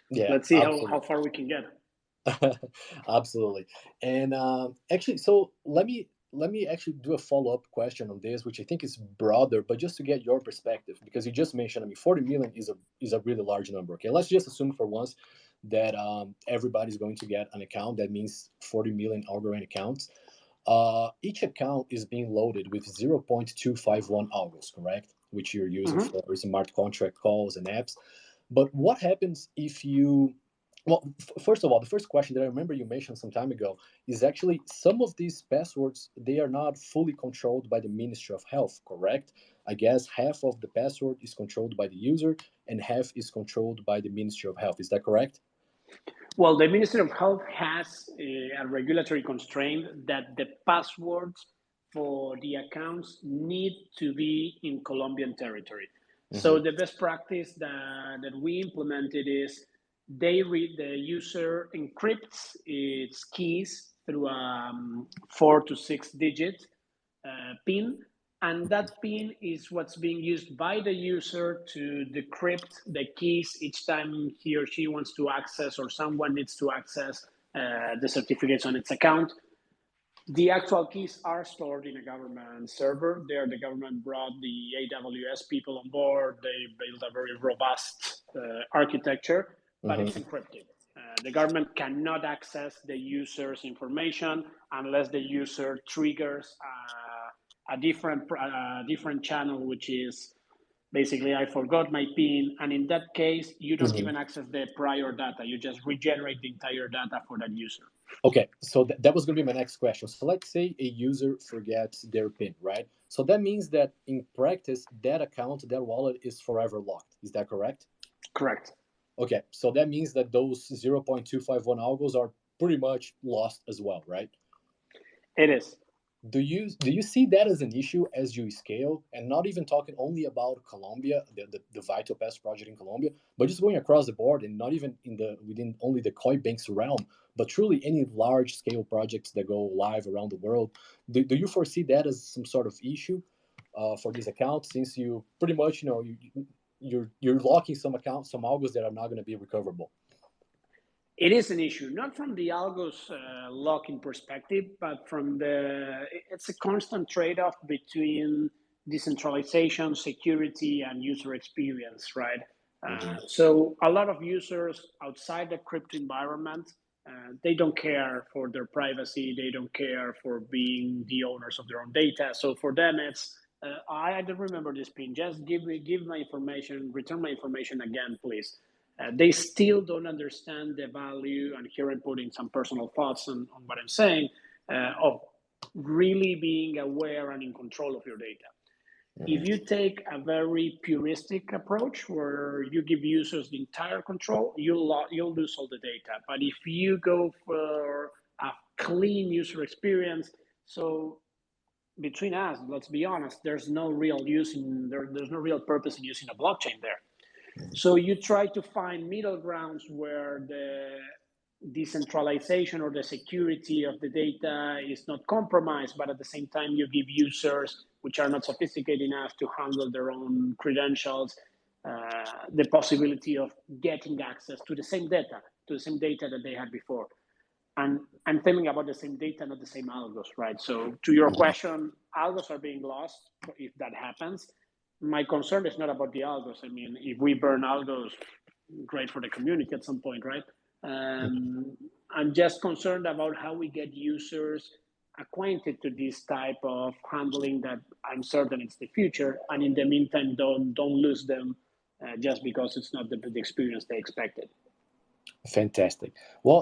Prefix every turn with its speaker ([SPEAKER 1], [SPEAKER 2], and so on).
[SPEAKER 1] Yeah,
[SPEAKER 2] Let's see how
[SPEAKER 1] absolutely.
[SPEAKER 2] far we can get.
[SPEAKER 1] Absolutely. And actually, so let me actually do a follow-up question on this, which I think is broader, but just to get your perspective, because you just mentioned, I mean, 40 million is a really large number. Okay, let's just assume for once that everybody's going to get an account. That means 40 million Algorand accounts. Each account is being loaded with 0.251 algos, correct? Which you're using
[SPEAKER 2] Hmm.
[SPEAKER 1] for smart contract calls and apps. But what happens if you, well, first of all, the first question that I remember you mentioned some time ago is actually some of these passwords, they are not fully controlled by the Ministry of Health, correct? I guess half of the password is controlled by the user and half is controlled by the Ministry of Health. Is that correct?
[SPEAKER 2] Well, the Ministry of Health has a regulatory constraint that the passwords for the accounts need to be in Colombian territory. So
[SPEAKER 1] Hmm.
[SPEAKER 2] the best practice that we implemented is the user encrypts its keys through a 4 to 6 digit PIN, and that PIN is what's being used by the user to decrypt the keys each time he or she wants to access or someone needs to access the certificates on its account. The actual keys are stored in a government server. There, the government brought the AWS people on board. They built a very robust architecture, but it's
[SPEAKER 1] Hmm.
[SPEAKER 2] encrypted. The government cannot access the user's information unless the user triggers a different channel, which is basically I forgot my PIN, and in that case, you don't
[SPEAKER 1] Hmm.
[SPEAKER 2] even access the prior data. You just regenerate the entire data for that user.
[SPEAKER 1] Okay, so that was going to be my next question. So let's say a user forgets their PIN, right? So that means that in practice, that account, that wallet is forever locked. Is that correct?
[SPEAKER 2] Correct.
[SPEAKER 1] Okay, so that means that those 0.251 algos are pretty much lost as well, right?
[SPEAKER 2] It is.
[SPEAKER 1] Do you see that as an issue as you scale, and not even talking only about Colombia, the Vital Pass project in Colombia, but just going across the board, and not even in the within only the Koibanx realm, but truly any large scale projects that go live around the world? Do you foresee that as some sort of issue for these accounts, since you pretty much you're locking some accounts, some algos that are not going to be recoverable?
[SPEAKER 2] It is an issue, not from the algos locking perspective, but it's a constant trade-off between decentralization, security, and user experience, right?
[SPEAKER 1] Hmm.
[SPEAKER 2] So a lot of users outside the crypto environment, they don't care for their privacy. They don't care for being the owners of their own data. So for them, it's I don't remember this pin. Just give my information, return my information again, please. They still don't understand the value, and here I'm putting some personal thoughts on what I'm saying, of really being aware and in control of your data. If
[SPEAKER 1] Hmm.
[SPEAKER 2] you take a very puristic approach where you give users the entire control, you'll lose all the data. But if you go for a clean user experience, so between us, let's be honest, there's no real purpose in using a blockchain there. So you try to find middle grounds where the decentralization or the security of the data is not compromised, but at the same time you give users which are not sophisticated enough to handle their own credentials the possibility of getting access to the same data that they had before. And I'm thinking about the same data, not the same algos, right? So to your question, algos are being lost if that happens. My concern is not about the algos. I mean, if we burn algos, great for the community at some point, right? I'm just concerned about how we get users acquainted to this type of handling that I'm certain it's the future. And in the meantime, don't lose them just because it's not the experience they expected.
[SPEAKER 1] Fantastic. Well,